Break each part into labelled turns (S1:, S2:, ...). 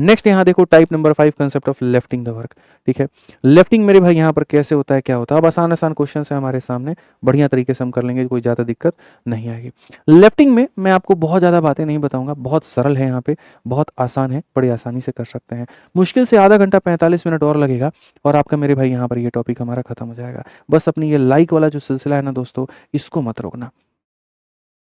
S1: Next यहाँ देखो type number 5 concept of lifting the work. ठीक है, लेफ्टिंग मेरे भाई यहाँ पर कैसे होता है, क्या होता है। अब आसान आसान क्वेश्चन है हमारे सामने, बढ़िया तरीके से हम कर लेंगे, कोई ज़्यादा दिक्कत नहीं आएगी। लेफ्टिंग में मैं आपको बहुत ज़्यादा बातें नहीं बताऊंगा, बहुत सरल है यहाँ पे, बहुत आसान है, बड़ी आसानी से कर सकते हैं। मुश्किल से आधा घंटा 45 मिनट और लगेगा और आपका मेरे भाई यहाँ पर ये टॉपिक हमारा खत्म हो जाएगा। बस अपनी ये लाइक वाला जो सिलसिला है ना दोस्तों, इसको मत रोकना,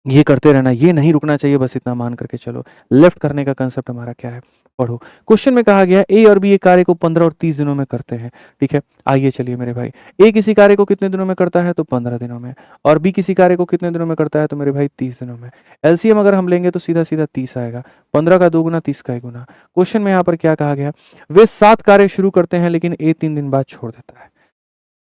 S1: ये करते रहना, ये नहीं रुकना चाहिए, बस इतना मान करके चलो। लेफ्ट करने का कंसेप्ट हमारा क्या है, पढ़ो। क्वेश्चन में कहा गया ए और बी एक कार्य को 15 और 30 दिनों में करते हैं। ठीक है, आइए चलिए मेरे भाई, ए किसी कार्य को कितने दिनों में करता है, तो 15 दिनों में, और बी किसी कार्य को कितने दिनों में करता है, तो मेरे भाई 30 दिनों में। एलसीएम अगर हम लेंगे तो सीधा सीधा 30 आएगा, 15 का 2 गुना 30 का 1 गुना। क्वेश्चन में यहाँ पर क्या कहा गया, वे 7 कार्य शुरू करते हैं लेकिन ए 3 दिन बाद छोड़ देता है।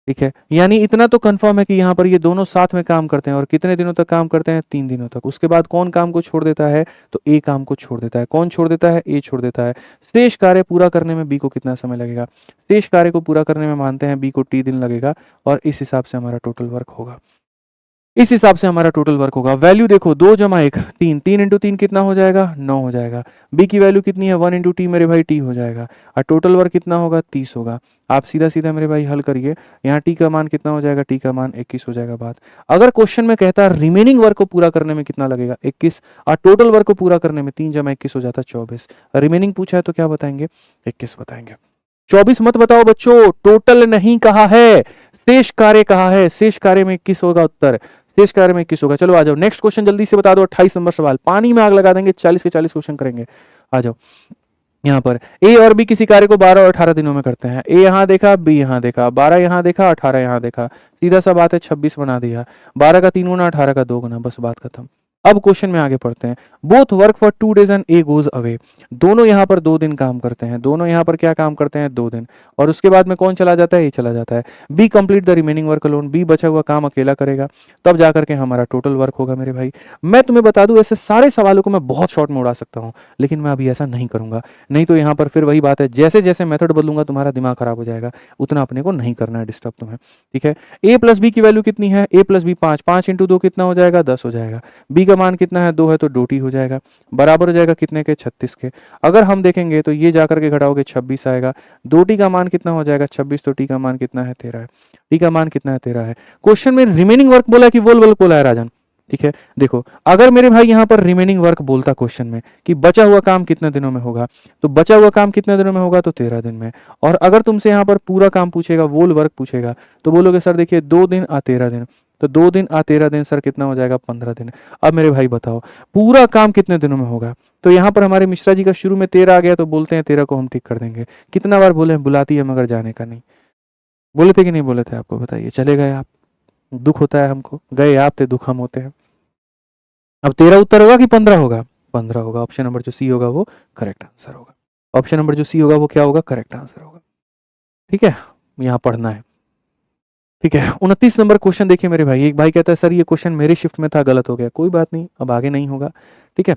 S1: ठीक है, यानी इतना तो कंफर्म है कि यहाँ पर ये दोनों साथ में काम करते हैं, और कितने दिनों तक काम करते हैं, 3 दिनों तक। उसके बाद कौन काम को छोड़ देता है, तो ए काम को छोड़ देता है। कौन छोड़ देता है, ए छोड़ देता है। शेष कार्य पूरा करने में बी को कितना समय लगेगा, शेष कार्य को पूरा करने में मानते हैं बी को टी दिन लगेगा, और इस हिसाब से हमारा टोटल वर्क होगा। इस हिसाब से हमारा टोटल वर्क होगा। वैल्यू देखो, 2 जमा 1 3, 3 इंटू 3 कितना हो जाएगा, 9 हो जाएगा। बी की वैल्यू कितनी है, 1 इंटू टी मेरे भाई टी हो जाएगा, और टोटल वर्क कितना होगा, 30 होगा। आप सीधा सीधा मेरे भाई हल करिए, यहाँ टी का मान कितना हो जाएगा, टी का मान 21 हो जाएगा। बात अगर क्वेश्चन में कहता है रिमेनिंग वर्क को पूरा करने में कितना लगेगा, 21, और टोटल वर्क को पूरा करने में 3 जमा 21 हो जाता है 24। रिमेनिंग पूछा है तो क्या बताएंगे, 21 बताएंगे। 24 मत बताओ बच्चों, टोटल नहीं कहा है, शेष कार्य कहा है। शेष कार्य में 21 होगा उत्तर, शेष कार्य में 21 होगा। चलो आ जाओ, नेक्स्ट क्वेश्चन जल्दी से बता दो। 28 नंबर सवाल, पानी में आग लगा देंगे, 40 के 40 क्वेश्चन करेंगे। आ जाओ, यहाँ पर ए और बी किसी कार्य को 12 और 18 दिनों में करते हैं। ए यहाँ देखा, बी यहाँ देखा, 12 यहाँ देखा, 18 यहाँ देखा, सीधा सा बात है, 26 बना दिया। 12 का 3 गुना, 18 का 2 गुना, बस बात खत्म। अब क्वेश्चन में आगे पढ़ते हैं। Both work for 2 days and A goes away. दोनों यहाँ पर 2 दिन काम करते हैं, दोनों यहाँ पर क्या काम करते हैं, 2 दिन, और उसके बाद में कौन चला जाता है, ए चला जाता है। B complete the remaining work alone, B बचा हुआ काम अकेला करेगा, तब जाकर के हमारा टोटल वर्क होगा मेरे भाई। मैं तुम्हें बता दूं, ऐसे सारे सवालों को मैं बहुत शॉर्ट में उड़ा सकता हूँ, लेकिन मैं अभी ऐसा नहीं करूंगा, नहीं तो यहाँ पर फिर वही बात है, जैसे जैसे मेथड बदलूंगा तुम्हारा दिमाग खराब हो जाएगा। उतना अपने को नहीं करना है डिस्टर्ब तुम्हें। ठीक है, ए प्लस बी की वैल्यू कितनी है, ए प्लस बी 5, 5 इंटू 2 कितना हो जाएगा, 10 हो जाएगा। बी का मान कितना है, 2 है तो 2t हो जाएगा, बराबर हो जाएगा कितने के, 36 के। अगर हम देखेंगे तो ये जाकर के घटाओगे 26 आएगा। 2t का मान कितना हो जाएगा, 26, तो t का मान कितना है, 13 है। t का मान कितना है, 13 है। क्वेश्चन में रिमेनिंग वर्क बोला कि वोल वर्क बोला है राजन। ठीक है, देखो अगर मेरे भाई यहाँ पर रिमेनिंग वर्क बोलता क्वेश्चन में कि बचा हुआ काम कितने दिनों में होगा, तो बचा हुआ काम कितने दिनों में होगा, तो 13 दिन में। और अगर तुमसे यहाँ पर पूरा काम पूछेगा, वोल वर्क पूछेगा, तो बोलोगे सर देखिए 2 दिन आ 13 दिन, तो 2 दिन आ 13 दिन सर कितना हो जाएगा, 15 दिन। अब मेरे भाई बताओ पूरा काम कितने दिनों में होगा, तो यहाँ पर हमारे मिश्रा जी का शुरू में 13 आ गया, तो बोलते हैं 13 को हम ठीक कर देंगे। कितना बार बोले, बुलाती है मगर जाने का नहीं। बोले थे कि नहीं बोले थे, आपको बताइए, चले गए आप, दुख होता है हमको, गए आप थे, दुख हम होते हैं। अब 13 उत्तर होगा कि 15 होगा, 15 होगा। ऑप्शन नंबर जो सी होगा वो करेक्ट आंसर होगा। ऑप्शन नंबर जो सी होगा वो क्या होगा, करेक्ट आंसर होगा। ठीक है, यहाँ पढ़ना है। ठीक है, 29 नंबर क्वेश्चन देखिए मेरे भाई। एक भाई कहता है सर ये क्वेश्चन मेरे शिफ्ट में था, गलत हो गया। कोई बात नहीं, अब आगे नहीं होगा। ठीक है,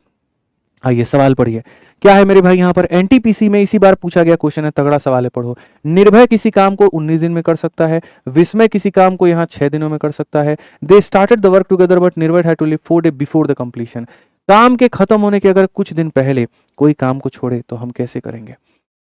S1: आइए सवाल पढ़िए। क्या है मेरे भाई यहाँ पर, एनटीपीसी में इसी बार पूछा गया क्वेश्चन है, तगड़ा सवाल है, पढ़ो। निर्भय किसी काम को 19 दिन में कर सकता है, विस्मय किसी काम को यहाँ 6 दिनों में कर सकता है। They started the work together but Nirbhay had to leave 4 days before the completion. काम के खत्म होने के अगर कुछ दिन पहले कोई काम को छोड़े तो हम कैसे करेंगे।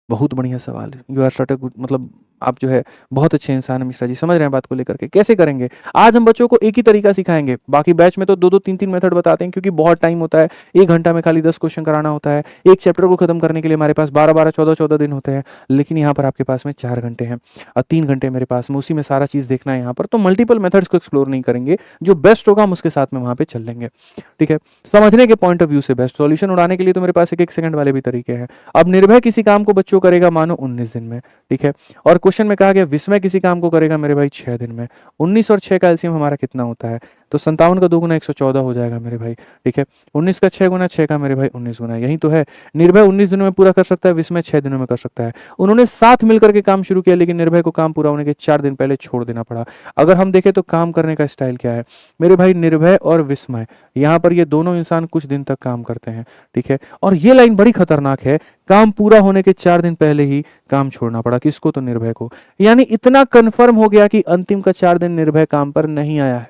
S1: बहुत बढ़िया सवाल है। यू आर सट गुड, मतलब आप जो है बहुत अच्छे इंसान है मिश्रा जी, समझ रहे हैं बात को लेकर के। कैसे करेंगे, आज हम बच्चों को एक ही तरीका सिखाएंगे, बाकी बैच में तो 2-2 3-3 मेथड बताते हैं, क्योंकि बहुत टाइम होता है। 1 घंटा में खाली 10 क्वेश्चन कराना होता है। एक चैप्टर को खत्म करने के लिए हमारे पास 12-12 14-14 दिन होते हैं, लेकिन यहाँ पर आपके पास में 4 घंटे हैं और 3 घंटे मेरे पास में, उसी में सारा चीज़ देखना है यहाँ पर। तो मल्टीपल मेथड्स को एक्सप्लोर नहीं करेंगे, जो बेस्ट होगा हम उसके साथ में वहाँ पे चल लेंगे। ठीक है, समझने के पॉइंट ऑफ व्यू से बेस्ट, सॉल्यूशन उड़ाने के लिए तो मेरे पास 1-1 सेकंड वाले भी तरीके हैं। अब निर्भय किसी काम को बच्चों करेगा मानो 19 दिन में। ठीक है, और क्वेश्चन में कहा गया विस्मय किसी काम को करेगा मेरे भाई 6 दिन में। 19 और 6 का एलसीएम हमारा कितना होता है, तो 57 का 2 गुना 114 हो जाएगा मेरे भाई। ठीक है, 19 का 6 गुना 6 का मेरे भाई 19 गुना, यही तो है। निर्भय 19 दिनों में पूरा कर सकता है, विस्मय 6 दिनों में कर सकता है। उन्होंने साथ मिलकर के काम शुरू किया, लेकिन निर्भय को काम पूरा होने के 4 दिन पहले छोड़ देना पड़ा। अगर हम देखें तो काम करने का स्टाइल क्या है मेरे भाई, निर्भय और विस्मय, यहाँ पर ये दोनों इंसान कुछ दिन तक काम करते हैं। ठीक है, और ये लाइन बड़ी खतरनाक है, काम पूरा होने के 4 दिन पहले ही काम छोड़ना पड़ा। किसको, तो निर्भय को। यानी इतना कंफर्म हो गया कि अंतिम का 4 दिन निर्भय काम पर नहीं आया है।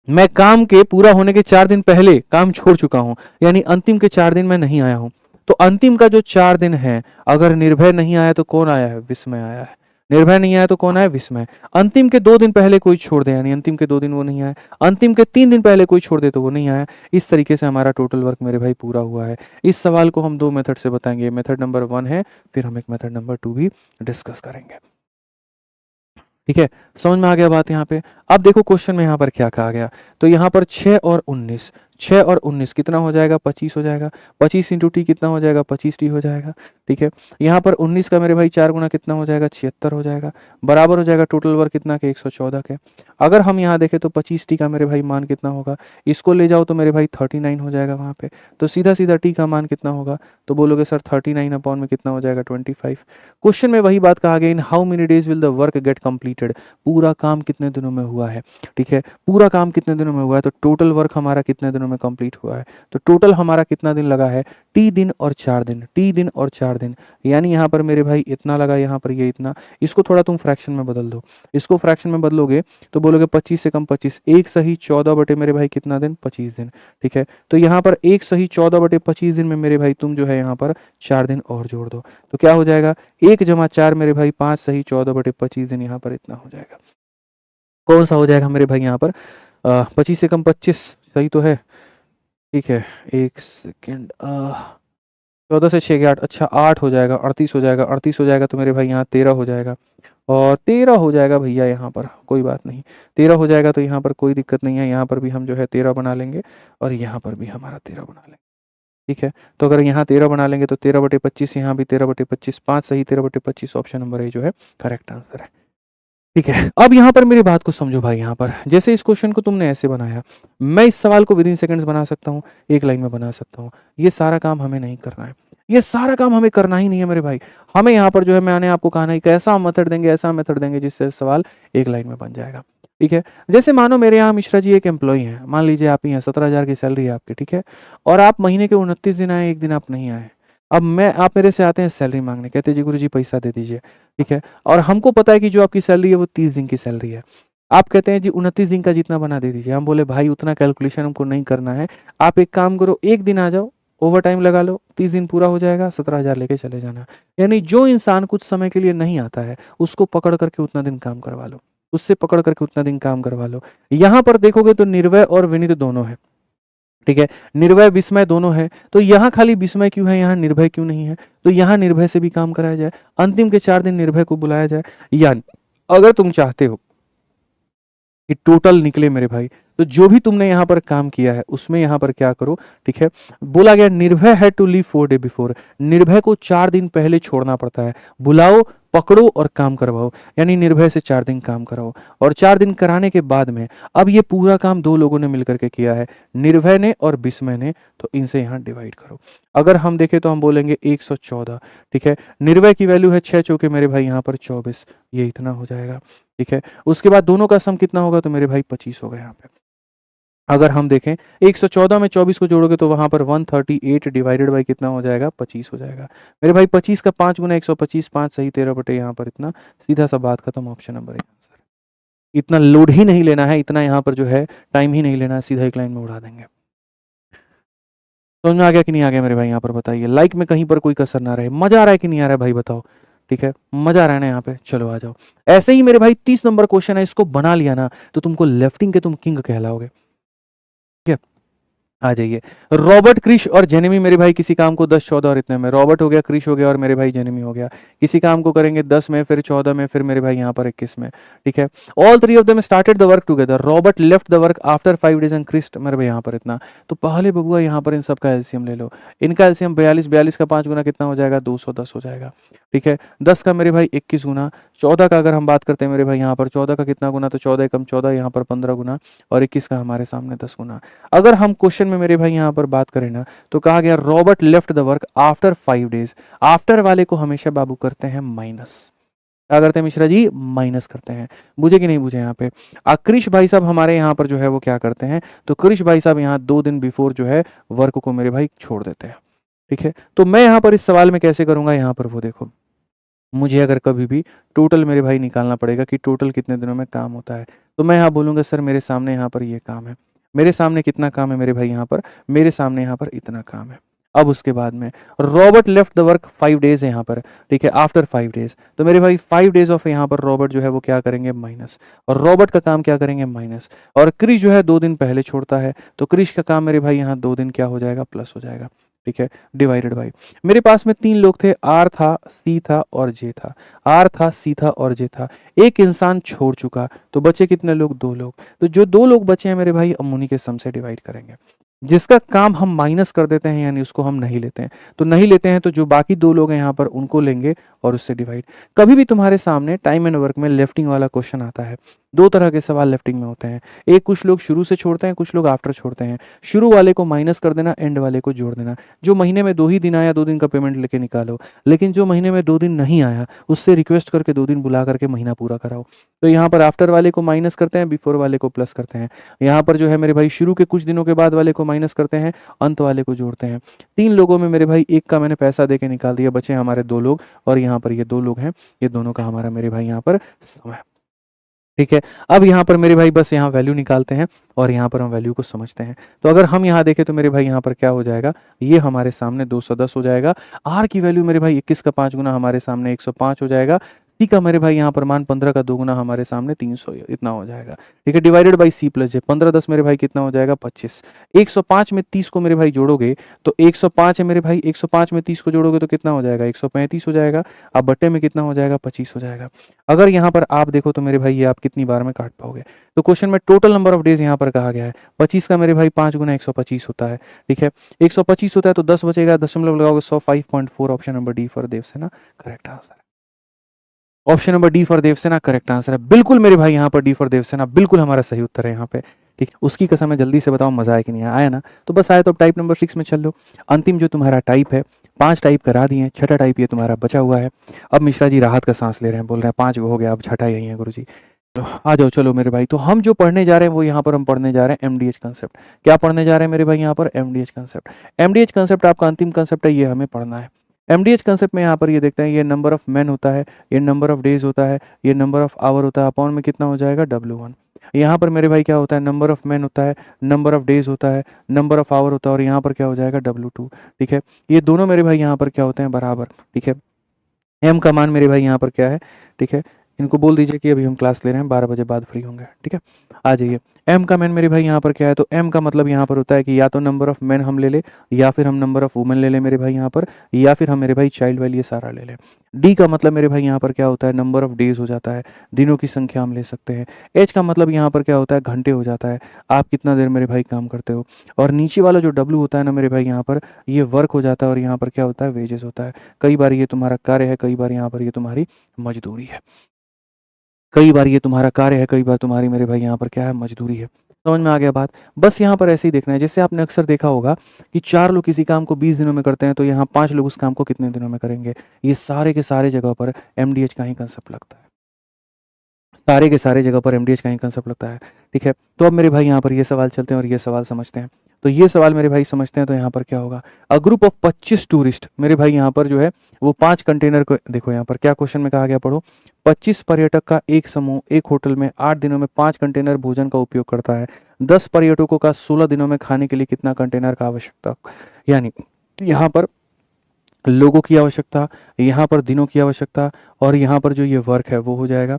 S1: मैं काम के पूरा होने के 4 दिन पहले काम छोड़ चुका हूं, यानी अंतिम के 4 दिन मैं नहीं आया हूं। तो अंतिम का जो 4 दिन है, अगर निर्भय नहीं आया तो कौन आया है? विस्मय आया है। निर्भय नहीं आया तो कौन आया? विस्मय। अंतिम के 2 दिन पहले कोई छोड़ दे, यानी अंतिम के 2 दिन वो नहीं आया। अंतिम के 3 दिन पहले कोई छोड़ दे तो वो नहीं आया। इस तरीके से हमारा टोटल वर्क मेरे भाई पूरा हुआ है। इस सवाल को हम 2 मेथड से बताएंगे। मेथड नंबर 1 है, फिर हम एक मेथड नंबर 2 भी डिस्कस करेंगे। ठीक है, समझ में आ गया बात यहाँ पे। अब देखो क्वेश्चन में यहाँ पर क्या कहा गया, तो यहाँ पर 6 और 19, 6 और 19 कितना हो जाएगा? 25 हो जाएगा। 25 इंटू टी कितना हो जाएगा? 25 टी हो जाएगा। ठीक है, यहाँ पर 19 का मेरे भाई 4 गुना कितना हो जाएगा? 76 हो जाएगा। बराबर हो जाएगा टोटल वर्क कितना के? 114 के। अगर हम यहाँ देखें तो 25 टी का मेरे भाई मान कितना होगा? इसको ले जाओ तो मेरे भाई 39 हो जाएगा वहाँ पे। तो सीधा सीधा टी का मान कितना होगा? तो बोलोगे सर 39 अपॉन में कितना हो जाएगा? 25। क्वेश्चन में वही बात कहा गया, in how many days will the work get completed, पूरा काम कितने दिनों में हुआ है। ठीक है, पूरा काम कितने दिनों में हुआ है, तो टोटल वर्क हमारा कितने दिनों में कंप्लीट हुआ है। तो टोटल हमारा कितना दिन लगा है? टी दिन और 4 दिन, टी दिन और 4 दिन, यानी यहाँ पर मेरे भाई इतना लगा, यहाँ पर ये इतना। इसको थोड़ा तुम फ्रैक्शन में बदल दो, इसको फ्रैक्शन में बदलोगे तो बोलोगे 25 से कम 25, 1 सही 14 बटे मेरे भाई कितना दिन? 25 दिन। ठीक है, तो यहाँ पर 1 सही 14 बटे 25 दिन में मेरे भाई तुम जो है यहाँ पर 4 दिन और जोड़ दो, तो क्या हो जाएगा? 1 जमा 4 मेरे भाई 5 सही 14 बटे 25 दिन, यहाँ पर इतना हो जाएगा। कौन सा हो जाएगा मेरे भाई यहाँ पर? 25 से कम 25 सही तो है। ठीक है, 1 सेकेंड, 14 से 6 के 8, अच्छा 8 हो जाएगा, 38 हो जाएगा। 38 हो जाएगा तो मेरे भाई यहाँ 13 हो जाएगा, और 13 हो जाएगा भैया यहाँ पर, कोई बात नहीं। 13 हो जाएगा तो यहाँ पर कोई दिक्कत नहीं है, यहाँ पर भी हम जो है 13 बना लेंगे, और यहाँ पर भी हमारा 13 बना लेंगे। ठीक है, तो अगर यहाँ 13 बना लेंगे तो 13 बटे 25, यहाँ भी 13 बटे 25, 5 सही 13 बटे 25, ऑप्शन नंबर ए जो है करेक्ट आंसर है। ठीक है, अब यहाँ पर मेरी बात को समझो भाई। यहाँ पर जैसे इस क्वेश्चन को तुमने ऐसे बनाया, मैं इस सवाल को विदिन सेकंड्स बना सकता हूँ, एक लाइन में बना सकता हूँ। ये सारा काम हमें नहीं करना है, ये सारा काम हमें करना ही नहीं है मेरे भाई। हमें यहाँ पर जो है मैंने आपको कहा नहीं, कैसा मेथड देंगे, ऐसा मेथड देंगे जिससे सवाल एक लाइन में बन जाएगा। ठीक है, जैसे मानो मेरे यहाँ मिश्रा जी एक एम्प्लॉई हैं, मान लीजिए आप ही हैं, 17,000 की सैलरी है आपकी। ठीक है, और आप महीने के 29 दिन आए, एक दिन आप नहीं आए। अब आप मेरे से आते हैं सैलरी मांगने, कहते हैं जी गुरुजी पैसा दे दीजिए। ठीक है, और हमको पता है कि जो आपकी सैलरी है वो 30 दिन की सैलरी है। आप कहते हैं जी 29 दिन का जितना बना दे दीजिए। हम बोले भाई उतना कैलकुलेशन हमको नहीं करना है, आप एक काम करो, एक दिन आ जाओ, ओवर टाइम लगा लो, 30 दिन पूरा हो जाएगा, 17,000 लेके चले जाना। यानी जो इंसान कुछ समय के लिए नहीं आता है, उसको पकड़ करके उतना दिन काम करवा लो, उससे पकड़ करके उतना दिन काम करवा लो। यहाँ पर देखोगे तो निर्भय और विनीत दोनों है। ठीक है, निर्भय विस्मय दोनों है, तो यहाँ खाली विस्मय क्यों है, यहाँ निर्भय क्यों नहीं है? तो यहाँ निर्भय से भी काम कराया जाए, अंतिम के 4 दिन निर्भय को बुलाया जाए। यानी अगर तुम चाहते हो कि टोटल निकले मेरे भाई, तो जो भी तुमने यहाँ पर काम किया है उसमें यहाँ पर क्या करो। ठीक है, बोला गया निर्भय है टू लीव 4 डे बिफोर, निर्भय को 4 दिन पहले छोड़ना पड़ता है। बुलाओ, पकड़ो और काम करवाओ, यानी निर्भय से 4 दिन काम कराओ, और 4 दिन कराने के बाद में अब ये पूरा काम 2 लोगों ने मिलकर के किया है, निर्भय ने और विस्मय ने, तो इनसे यहाँ डिवाइड करो। अगर हम देखें तो हम बोलेंगे 114। ठीक है, निर्भय की वैल्यू है 6 चौके मेरे भाई यहाँ पर 24, ये इतना हो जाएगा। ठीक है, उसके बाद दोनों का सम कितना होगा, तो मेरे भाई 25 होगा यहाँ पे। अगर हम देखें 114 में 24 को जोड़ोगे तो वहां पर 138 डिवाइडेड बाई कितना हो जाएगा? 25 हो जाएगा मेरे भाई। 25 का 5 गुना 125, 5 सही 13 बटे यहाँ पर इतना, सीधा सा बात खत्म, ऑप्शन नंबर ए आंसर। इतना लोड ही नहीं लेना है, इतना यहाँ पर जो है टाइम ही नहीं लेना है, सीधा एक लाइन में उड़ा देंगे। समझ में आ गया कि नहीं आ गया मेरे भाई? यहाँ पर बताइए, लाइक में कहीं पर कोई कसर ना रहे। मजा आ रहा है कि नहीं आ रहा है भाई, बताओ। ठीक है, मजा आ रहा है ना यहाँ पे? चलो आ जाओ। ऐसे ही मेरे भाई 30 नंबर क्वेश्चन है, इसको बना लिया ना तो तुमको लेफ्टिंग के तुम किंग कहलाओगे। ठीक है, आ जाइए। रॉबर्ट, क्रिश और जेनेमी मेरे भाई किसी काम को 10, 14 और इतने में, रॉबर्ट हो गया, क्रिश हो गया और मेरे भाई जेनेमी हो गया। किसी काम को करेंगे 10 में, फिर 14 में, फिर मेरे भाई यहाँ पर 21 में। ठीक है, all 3 of them started the work together, Robert left the work after 5 days and Krish मेरे भाई यहाँ पर इतना। तो पहले बबुआ यहाँ पर इन सब का एलसीएम ले लो। इनका एलसीएम 42, 42 का 5 गुना कितना हो जाएगा? 210 हो जाएगा। ठीक है, 10 का मेरे भाई 21 गुना, 14 का अगर हम बात करते हैं मेरे भाई यहाँ पर 14 का कितना गुना, तो 14 कम 14 यहाँ पर 15 गुना, और 21 का हमारे सामने 10 गुना। अगर हम क्वेश्चन में मेरे भाई यहाँ पर बात करें ना, तो कहा गया Robert left the work after 5 days. After वाले को हमेशा बाबू करते हैं माइनस। क्या करते हैं मिश्रा जी? माइनस करते हैं। बुझे कि नहीं बुझे यहाँ पे? क्रिश भाई साहब हमारे यहाँ पर जो है वो क्या करते हैं, तो क्रिश भाई साहब यहाँ 2 दिन बिफोर जो है वर्क को मेरे भाई छोड़ देते हैं। ठीक है, तो मैं यहाँ पर इस सवाल में कैसे करूंगा, यहाँ पर वो देखो, मुझे अगर कभी भी टोटल मेरे भाई निकालना पड़ेगा कि टोटल कितने दिनों में काम होता है, तो मैं यहाँ बोलूँगा सर मेरे सामने यहाँ पर ये काम है, मेरे सामने कितना काम है मेरे भाई यहाँ पर, मेरे सामने यहाँ पर इतना काम है। अब उसके बाद में Robert left the work 5 days है यहाँ पर, ठीक है, आफ्टर 5 डेज। तो मेरे भाई 5 डेज ऑफ यहाँ पर रॉबर्ट जो है वो क्या करेंगे, माइनस, और रॉबर्ट का काम क्या करेंगे, माइनस, और क्रिश जो है 2 दिन पहले छोड़ता है, तो क्रिश का काम मेरे भाई यहाँ 2 दिन क्या हो जाएगा, प्लस हो जाएगा, ठीक है, डिवाइडेड बाई, मेरे पास में 3 लोग थे, आर था, सी था और जे था, आर था, सी था और जे था, एक इंसान छोड़ चुका, तो बचे कितने लोग, 2 लोग। तो जो 2 लोग बचे हैं मेरे भाई, हम उन्हीं के सम से डिवाइड करेंगे। जिसका काम हम माइनस कर देते हैं यानी उसको हम नहीं लेते हैं, तो नहीं लेते हैं तो जो बाकी 2 लोग हैं यहाँ पर उनको लेंगे और उससे डिवाइड। कभी भी तुम्हारे सामने टाइम एंड वर्क में लेफ्टिंग वाला क्वेश्चन आता है, 2 तरह के सवाल लेफ्टिंग में होते हैं। एक, कुछ लोग शुरू से छोड़ते हैं, कुछ लोग आफ्टर छोड़ते हैं। शुरू वाले को माइनस कर देना, एंड वाले को जोड़ देना। जो महीने में 2 ही दिन आया, 2 दिन का पेमेंट लेके निकालो, लेकिन जो महीने में 2 दिन नहीं आया उससे रिक्वेस्ट करके 2 दिन बुला करके महीना पूरा कराओ। तो यहाँ पर आफ्टर वाले को माइनस करते हैं, बिफोर वाले को प्लस करते हैं। यहाँ पर जो है मेरे भाई शुरू के कुछ दिनों के बाद वाले को माइनस करते हैं, अंत वाले को जोड़ते हैं। 3 लोगों में मेरे भाई एक का मैंने पैसा देके निकाल दिया, बचे हमारे 2 लोग, और यहाँ पर ये 2 लोग हैं, ये दोनों का हमारा मेरे भाई यहाँ पर समय, ठीक है। अब यहाँ पर मेरे भाई बस यहाँ वैल्यू निकालते हैं और यहाँ पर हम वैल्यू को समझते हैं। तो अगर हम यहाँ देखें तो मेरे भाई यहाँ पर क्या हो जाएगा, ये हमारे सामने 210 हो जाएगा। आर की वैल्यू मेरे भाई 21 का 5 गुना हमारे सामने 105 हो जाएगा। सी का मेरे भाई यहाँ पर मान 15 का 2 गुना हमारे सामने 300 इतना हो जाएगा, ठीक है, डिवाइडेड बाई सी प्लस जे। 15 10 मेरे भाई कितना हो जाएगा, 25। 105 में 30 को मेरे भाई जोड़ोगे तो 105 है मेरे भाई, 105 में 30 को जोड़ोगे तो कितना हो जाएगा, 135 हो जाएगा। अब बट्टे में कितना हो जाएगा, 25 हो जाएगा। अगर यहाँ पर आप देखो तो मेरे भाई ये आप कितनी बार में काट पाओगे, तो क्वेश्चन में टोटल नंबर ऑफ डेज यहाँ पर कहा गया है 25 का मेरे भाई 5 गुना 125 होता है, ठीक है, 125 होता है तो 10 बचेगा, दशमलव लगाओगे 100, 5.4, option number D for Devsena correct answer. Option number D for Devsena correct answer है, बिल्कुल मेरे भाई यहाँ पर डी फॉर देवसेना बिल्कुल हमारा सही उत्तर है यहाँ पे, ठीक है। उसकी कसम है, जल्दी से बताओ मजा आया कि नहीं आया ना, तो बस आया तो अब टाइप नंबर 6 में चल लो। अंतिम जो तुम्हारा टाइप है, 5 टाइप करा दिए, छठा टाइप ये तुम्हारा बचा हुआ है। अब मिश्रा जी राहत का सांस ले रहे हैं, बोल रहे हैं 5 हो गया, अब छठा यही है गुरु जी। तो आ जाओ चलो मेरे भाई, तो हम जो पढ़ने जा रहे हैं वो यहाँ पर हम पढ़ने जा रहे हैं एमडीएच कंसेप्ट। क्या पढ़ने जा रहे हैं मेरे भाई यहाँ पर, एमडीएच कंसेप्ट। एमडीएच कंसेप्ट आपका अंतिम कंसेप्ट है, ये हमें पढ़ना है। एमडीएच कंसेप्ट में यहाँ पर ये देखते हैं, ये नंबर ऑफ मैन होता है, ये नंबर ऑफ डेज होता है, ये नंबर ऑफ आवर होता है, अपॉन में कितना हो जाएगा, W1। यहाँ पर मेरे भाई क्या होता है, नंबर ऑफ मैन होता है, नंबर ऑफ डेज होता है, नंबर ऑफ आवर होता है, और यहाँ पर क्या हो जाएगा, W2, ठीक है। ये दोनों मेरे भाई यहाँ पर क्या होते हैं, बराबर, ठीक है। एम का मान मेरे भाई यहाँ पर क्या है, ठीक है, इनको बोल दीजिए कि अभी हम क्लास ले रहे हैं, 12 बजे बाद फ्री होंगे, ठीक है। आ जाइए, एम का मैन मेरे भाई यहाँ पर क्या है, तो एम का मतलब यहाँ पर होता है कि या तो नंबर ऑफ मैन हम ले ले, या फिर हम नंबर ऑफ वुमेन ले लें मेरे भाई यहाँ पर, या फिर हम मेरे भाई चाइल्ड वाइल ये सारा ले लें। डी का मतलब मेरे भाई यहाँ पर क्या होता है, नंबर ऑफ डेज हो जाता है, दिनों की संख्या हम ले सकते हैं। एच का मतलब यहाँ पर क्या होता है, घंटे हो जाता है, आप कितना देर मेरे भाई काम करते हो। और नीचे वाला जो डब्ल्यू होता है ना मेरे भाई यहाँ पर, ये वर्क हो जाता है, और यहाँ पर क्या होता है, वेजेस होता है। कई बार ये तुम्हारा कार्य है, कई बार यहाँ पर ये तुम्हारी मजदूरी है, कई बार ये तुम्हारा कार्य है, कई बार तुम्हारी मेरे भाई यहाँ पर क्या है, मजदूरी है। समझ में आ गया बात। बस यहाँ पर ऐसे ही देखना है, जैसे आपने अक्सर देखा होगा कि 4 लोग किसी काम को 20 दिनों में करते हैं, तो यहाँ 5 लोग उस काम को कितने दिनों में करेंगे। ये सारे के सारे जगह पर एमडीएच का ही कंसेप्ट लगता है, सारे के सारे जगह पर एमडीएच का ही कंसेप्ट लगता है, ठीक है। तो अब मेरे भाई यहाँ पर ये सवाल चलते हैं और ये सवाल समझते हैं। तो ये सवाल मेरे भाई समझते हैं, तो यहाँ पर क्या होगा, अ ग्रुप ऑफ 25 टूरिस्ट, मेरे भाई यहाँ पर जो है वो 5 कंटेनर को, देखो यहाँ पर क्या क्वेश्चन में कहा गया, पढ़ो। 25 पर्यटक का एक समूह एक होटल में 8 दिनों में 5 कंटेनर भोजन का उपयोग करता है। 10 पर्यटकों का 16 दिनों में खाने के लिए कितना कंटेनर का आवश्यकता, यानी यहाँ पर लोगों की आवश्यकता, यहाँ पर दिनों की आवश्यकता, और यहाँ पर जो ये वर्क है वो हो जाएगा।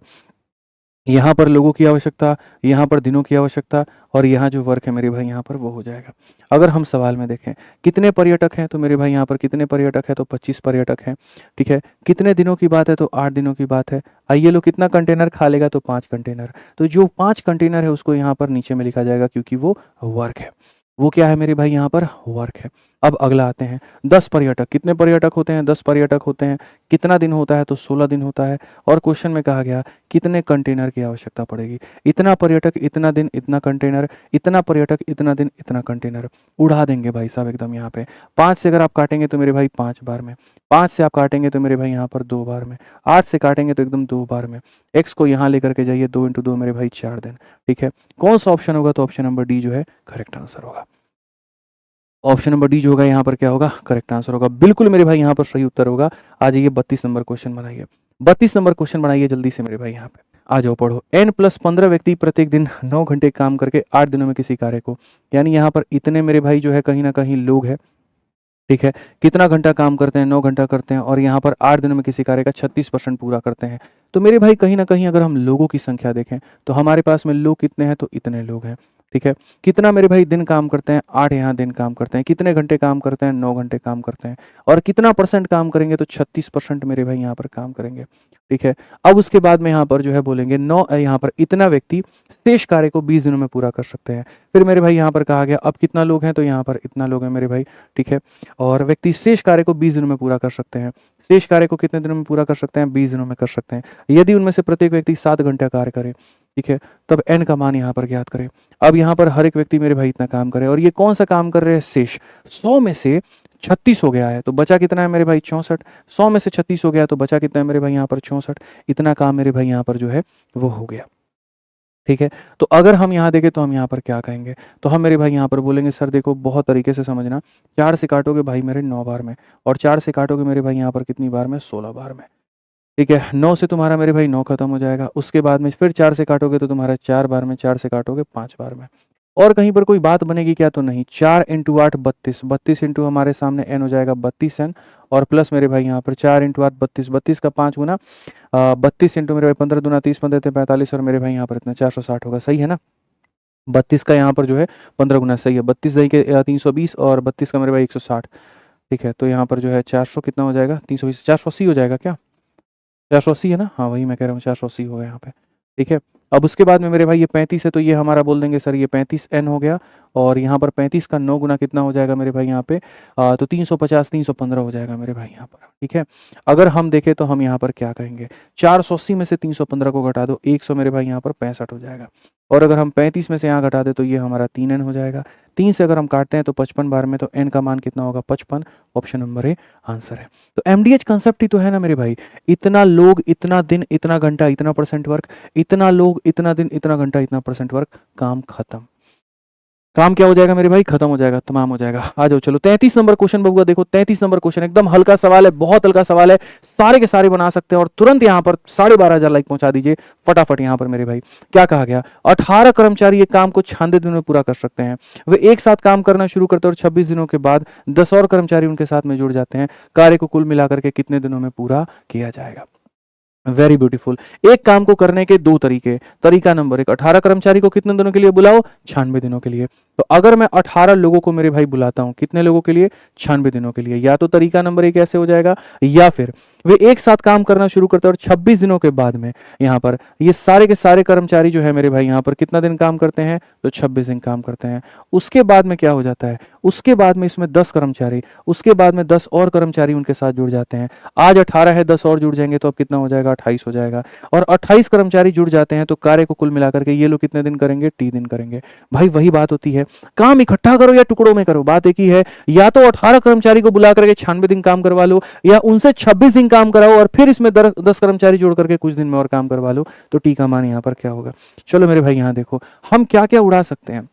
S1: यहाँ पर लोगों की आवश्यकता, यहाँ पर दिनों की आवश्यकता, और यहाँ जो वर्क है मेरे भाई यहाँ पर वो हो जाएगा। अगर हम सवाल में देखें कितने पर्यटक हैं, तो मेरे भाई यहाँ पर कितने पर्यटक हैं, तो 25 पर्यटक हैं, ठीक है। कितने दिनों की बात है, तो 8 दिनों की बात है। आइए लो कितना कंटेनर खा लेगा, तो 5 कंटेनर। तो जो 5 कंटेनर है उसको यहाँ पर नीचे में लिखा जाएगा, क्योंकि वो वर्क है। वो क्या है मेरे भाई यहाँ पर, वर्क है। अब अगला आते हैं 10 पर्यटक, कितने पर्यटक होते हैं, 10 पर्यटक होते हैं। कितना दिन होता है, तो 16 दिन होता है। और क्वेश्चन में कहा गया कितने कंटेनर की आवश्यकता पड़ेगी, इतना पर्यटक इतना दिन इतना कंटेनर, इतना पर्यटक इतना दिन इतना कंटेनर। उड़ा देंगे भाई साहब एकदम यहाँ पे। 5 से अगर आप काटेंगे तो मेरे भाई 5 बार में, 5 से आप काटेंगे तो मेरे भाई यहाँ पर 2 बार में, 8 से काटेंगे तो एकदम 2 बार में। एक्स को यहाँ लेकर के जाइए, 2 × 2 मेरे भाई 4 दिन, ठीक है। कौन सा ऑप्शन होगा, तो ऑप्शन नंबर डी जो है करेक्ट आंसर होगा। ऑप्शन नंबर डी जो होगा यहाँ पर क्या होगा, करेक्ट आंसर होगा, बिल्कुल मेरे भाई यहाँ पर सही उत्तर होगा। आ जाइए 32 नंबर क्वेश्चन बनाइए, 32 नंबर क्वेश्चन बनाइए जल्दी से मेरे भाई यहाँ पे। आ जाओ पढ़ो। n+15 व्यक्ति प्रत्येक दिन 9 घंटे काम करके 8 दिनों में किसी कार्य को, यानी यहाँ पर इतने मेरे भाई जो है कहीं ना कहीं लोग है, ठीक है। कितना घंटा काम करते हैं? 9 घंटा करते हैं और यहाँ पर 8 दिनों में किसी कार्य का 36% पूरा करते हैं। तो मेरे भाई कहीं न कहीं अगर हम लोगों की संख्या देखें, तो हमारे पास में लोग कितने हैं? तो इतने लोग हैं, ठीक है। कितना मेरे भाई दिन काम करते हैं? 8 यहाँ दिन काम करते हैं। कितने घंटे काम करते हैं? 9 घंटे काम करते हैं। और कितना परसेंट काम करेंगे? तो 36% मेरे भाई यहाँ पर काम करेंगे, ठीक है। अब उसके बाद में यहाँ पर जो है बोलेंगे यहाँ पर इतना व्यक्ति शेष कार्य को 20 दिनों में पूरा कर सकते हैं। फिर मेरे भाई यहाँ पर कहा गया अब कितना लोग हैं? तो यहाँ पर इतना लोग हैं मेरे भाई, ठीक है। और व्यक्ति शेष कार्य को 20 दिनों में पूरा कर सकते हैं। शेष कार्य को कितने दिनों में पूरा कर सकते हैं? 20 दिनों में कर सकते हैं। यदि उनमें से प्रत्येक व्यक्ति 7 घंटे कार्य करे, ठीक है, तब n का मान यहाँ पर ज्ञात करें। अब यहाँ पर हर एक व्यक्ति मेरे भाई इतना काम करे और ये कौन सा काम कर रहे हैं? शेष। 100 में से 36 हो गया है तो बचा कितना है मेरे भाई? 64। 100 में से 36 हो गया तो बचा कितना है मेरे भाई? यहाँ पर 64। इतना काम मेरे भाई यहाँ पर जो है वो हो गया, ठीक है। तो अगर हम यहाँ देखें तो हम यहाँ पर क्या कहेंगे? तो हम मेरे भाई यहाँ पर बोलेंगे सर देखो बहुत तरीके से समझना, 4 से काटोगे भाई मेरे 9 बार में और 4 से काटोगे मेरे भाई यहाँ पर कितनी बार में? 16 बार में, ठीक है। 9 से तुम्हारा मेरे भाई 9 खत्म हो जाएगा। उसके बाद में फिर 4 से काटोगे तो तुम्हारा 4 बार में, 4 से काटोगे 5 बार में। और कहीं पर कोई बात बनेगी क्या? तो नहीं। 4 × 8 32, 32 इंटू हमारे सामने n हो जाएगा 32n और प्लस मेरे भाई यहाँ पर 4 × 8 32, 32 का 5 गुना 32 इंटू मेरे भाई 15 दूना 30, 15 × 45 और मेरे भाई यहाँ पर इतना 460 होगा, सही है ना। 32 का यहाँ पर जो है 15 गुना, सही है। 32 दही के 320 और 32 का मेरे भाई 160, ठीक है। तो यहाँ पर जो है 400 कितना हो जाएगा? 320, 480 हो जाएगा क्या? 480 है ना? हाँ वही मैं कह रहा हूँ 480 हो गया यहाँ पे, ठीक है। अब उसके बाद में मेरे भाई ये 35 है तो ये हमारा बोल देंगे सर ये 35n हो गया और यहाँ पर 35 का 9 गुना कितना हो जाएगा मेरे भाई यहाँ पे? तो 350 315 हो जाएगा मेरे भाई यहाँ पर, ठीक है। अगर हम देखें तो हम यहाँ पर क्या कहेंगे? 480 में से 315 को घटा दो, 100 मेरे भाई यहाँ पर 65 हो जाएगा। और अगर हम 35 में से यहाँ घटा दें तो ये हमारा 3n हो जाएगा। 3 से अगर हम काटते हैं तो 55 बार में, तो n का मान कितना होगा? 55। ऑप्शन नंबर ए आंसर है। तो एमडीएच कंसेप्ट ही तो है ना मेरे भाई, इतना लोग इतना दिन इतना घंटा इतना परसेंट वर्क, इतना लोग इतना दिन इतना घंटा इतना परसेंट वर्क, काम खत्म। काम क्या हो जाएगा मेरे भाई? खत्म हो जाएगा, तमाम हो जाएगा। आ जाओ चलो 33 नंबर क्वेश्चन बबुआ देखो। 33 नंबर क्वेश्चन एकदम हल्का सवाल है, बहुत हल्का सवाल है, सारे के सारे बना सकते हैं और तुरंत यहाँ पर 12,500 लाइक पहुंचा दीजिए फटाफट। यहाँ पर मेरे भाई क्या कहा गया? 18 कर्मचारी ये काम को 96 दिनों में पूरा कर सकते हैं। वे एक साथ काम करना शुरू करते हैं और 26 दिनों के बाद 10 और कर्मचारी उनके साथ में जुड़ जाते हैं। कार्य को कुल मिलाकर के कितने दिनों में पूरा किया जाएगा? Very beautiful. एक काम को करने के 2 तरीके। तरीका नंबर 1, 18 कर्मचारी को कितने दिनों के लिए बुलाओ? 96 दिनों के लिए। तो अगर मैं 18 लोगों को मेरे भाई बुलाता हूं, कितने लोगों के लिए? 96 दिनों के लिए। या तो तरीका नंबर 1 ऐसे हो जाएगा, या फिर वे एक साथ काम करना शुरू करते हैं और 26 दिनों के बाद में यहाँ पर ये सारे के सारे कर्मचारी जो है मेरे भाई यहाँ पर कितना दिन काम करते हैं? तो 26 दिन काम करते हैं। उसके बाद में क्या हो जाता है? उसके बाद में इसमें 10 कर्मचारी, उसके बाद में 10 और कर्मचारी उनके साथ जुड़ जाते हैं। आज 18 है, 10 और जुड़ जाएंगे तो अब कितना हो जाएगा? 28 हो जाएगा। और 28 कर्मचारी जुड़ जाते हैं तो कार्य को कुल मिलाकर के ये लोग कितने दिन करेंगे? टी दिन करेंगे। भाई वही बात होती है, काम इकट्ठा करो या टुकड़ों में करो, बात एक ही है। या तो 18 कर्मचारी को बुला करके 96 दिन काम करवा लो, या उनसे 26 दिन काम कराओ और फिर इसमें 10 कर्मचारी जोड़ करके कुछ दिन में और काम करवा लो। तो टी का मान यहाँ पर क्या होगा? चलो मेरे भाई यहाँ देखो हम क्या क्या उड़ा सकते हैं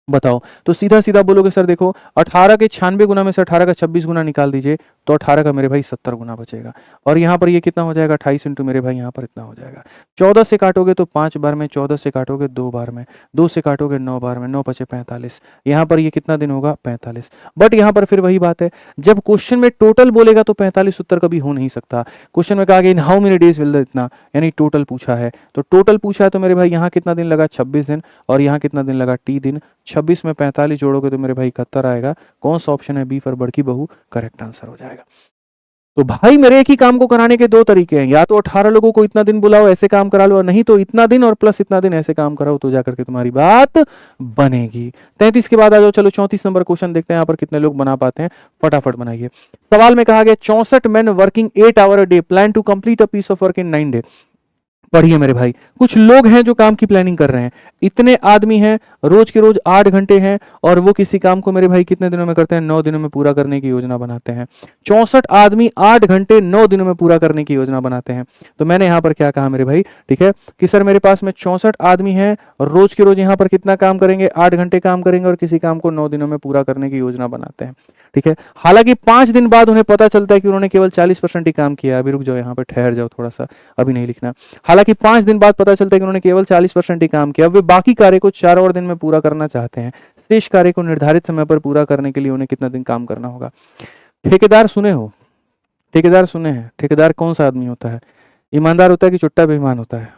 S1: बताओ। तो सीधा सीधा बोलोगे सर देखो 18 के 96 गुना में से 18 का 26 गुना निकाल दीजिए तो 18 का मेरे भाई 70 गुना बचेगा। और यहाँ पर ये कितना हो जाएगा? 28 इंटू मेरे भाई यहाँ पर इतना हो जाएगा। 14 से काटोगे तो 5 बार में, 14 से काटोगे 2 बार में, 2 से काटोगे 9 बार में, 9 बचे 45। यहाँ पर ये कितना दिन होगा? 45। बट यहाँ पर फिर वही बात है, जब क्वेश्चन में टोटल बोलेगा तो 45 उत्तर कभी हो नहीं सकता। क्वेश्चन में कहा गया in how many days will इतना, यानी टोटल पूछा है। तो टोटल पूछा है तो मेरे भाई यहाँ कितना दिन लगा? 26 दिन। और यहाँ कितना दिन लगा? टी दिन। 26 में 45 जोड़ोगे तो मेरे भाई 71 आएगा। कौन सा ऑप्शन है? बी फॉर बड़की बहू करेक्ट आंसर हो जाएगा। तो भाई मेरे एक ही काम को कराने के 2 तरीके हैं, या तो 18 लोगों को इतना दिन बुलाओ ऐसे काम करा लो, और नहीं तो इतना दिन और प्लस इतना दिन ऐसे काम कराओ, तो जाकर के तुम्हारी बात बनेगी। 33 के बाद आ जाओ चलो 34 नंबर क्वेश्चन देखते हैं यहाँ पर कितने लोग बना पाते हैं, फटाफट बनाइए। सवाल में कहा गया 64 men working 8 hour a day plan to complete a piece of work in 9 days। पढ़िए मेरे भाई, कुछ लोग हैं जो काम की प्लानिंग कर रहे हैं, इतने आदमी हैं, रोज के रोज 8 घंटे हैं, और वो किसी काम को मेरे भाई कितने दिनों में करते हैं? 9 दिनों में पूरा करने की योजना बनाते हैं। 64 आदमी 8 घंटे 9 दिनों में पूरा करने की योजना बनाते हैं। तो मैंने यहाँ पर क्या कहा मेरे भाई, ठीक है, कि सर मेरे पास में 64 आदमी हैं और रोज के रोज यहाँ पर कितना काम करेंगे? 8 घंटे काम करेंगे और किसी काम को 9 दिनों में पूरा करने की योजना बनाते हैं, ठीक है। हालांकि 5 दिन बाद उन्हें पता चलता है कि उन्होंने केवल 40% ही काम किया। अभी रुक जाओ, यहाँ पर ठहर जाओ थोड़ा सा, अभी नहीं लिखना। हालांकि 5 दिन बाद पता चलता है कि उन्होंने केवल 40% ही काम किया, वे बाकी कार्य को 4 और दिन में पूरा करना चाहते हैं। शेष कार्य को निर्धारित समय पर पूरा करने के लिए उन्हें कितना दिन काम करना होगा। ठेकेदार सुने हो, ठेकेदार सुने हैं? ठेकेदार कौन सा आदमी होता है? ईमानदार होता है कि चुट्टा बेईमान होता है?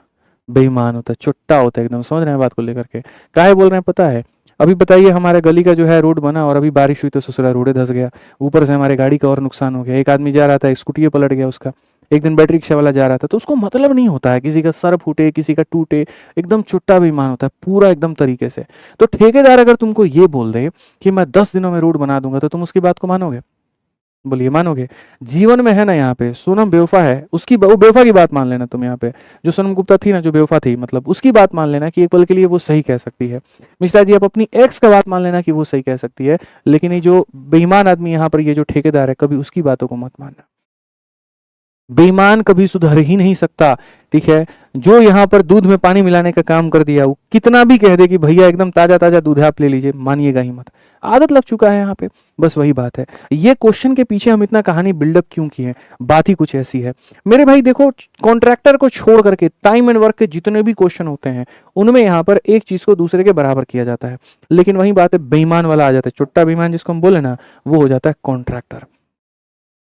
S1: बेईमान होता है, चुट्टा होता है एकदम। समझ रहे हैं बात को लेकर के? काहे बोल रहे हैं पता है? अभी बताइए, हमारे गली का जो है रोड बना और अभी बारिश हुई तो ससुरा रोडे धंस गया, ऊपर से हमारे गाड़ी का और नुकसान हो गया। एक आदमी जा रहा था, स्कूटी पलट गया उसका। एक दिन बैटरी रिक्शा वाला जा रहा था, तो उसको मतलब नहीं होता है किसी का सर फूटे, किसी का टूटे, एकदम चुट्टा बेईमान होता है पूरा एकदम तरीके से। तो ठेकेदार अगर तुमको ये बोल दे कि मैं 10 दिनों में रोड बना दूंगा, तो तुम उसकी बात को मानोगे? बोलिए मानोगे? जीवन में है ना, यहाँ पे सोनम बेवफा है, उसकी वो बेवफा की बात मान लेना तुम। यहाँ पे जो सोनम गुप्ता थी ना, जो बेवफा थी, मतलब उसकी बात मान लेना कि एक पल के लिए वो सही कह सकती है। मिश्रा जी, आप अपनी एक्स का बात मान लेना कि वो सही कह सकती है, लेकिन ये जो बेईमान आदमी यहाँ पर, ये जो ठेकेदार है, कभी उसकी बातों को मत मानना। बेईमान कभी सुधर ही नहीं सकता, ठीक है? जो यहाँ पर दूध में पानी मिलाने का काम कर दिया, वो कितना भी कह दे कि भैया एकदम ताजा ताजा दूध आप ले लीजिए, मानिएगा ही मत। आदत लग चुका है यहाँ पे, बस वही बात है। ये क्वेश्चन के पीछे हम इतना कहानी बिल्डअप क्यों किए? बात ही कुछ ऐसी है मेरे भाई। देखो, कॉन्ट्रैक्टर को छोड़ करके टाइम एंड वर्क के जितने भी क्वेश्चन होते हैं, उनमें यहाँ पर एक चीज को दूसरे के बराबर किया जाता है, लेकिन वही बात है, बेईमान वाला आ जाता है, चुट्टा बेईमान जिसको हम बोले ना, वो हो जाता है कॉन्ट्रैक्टर,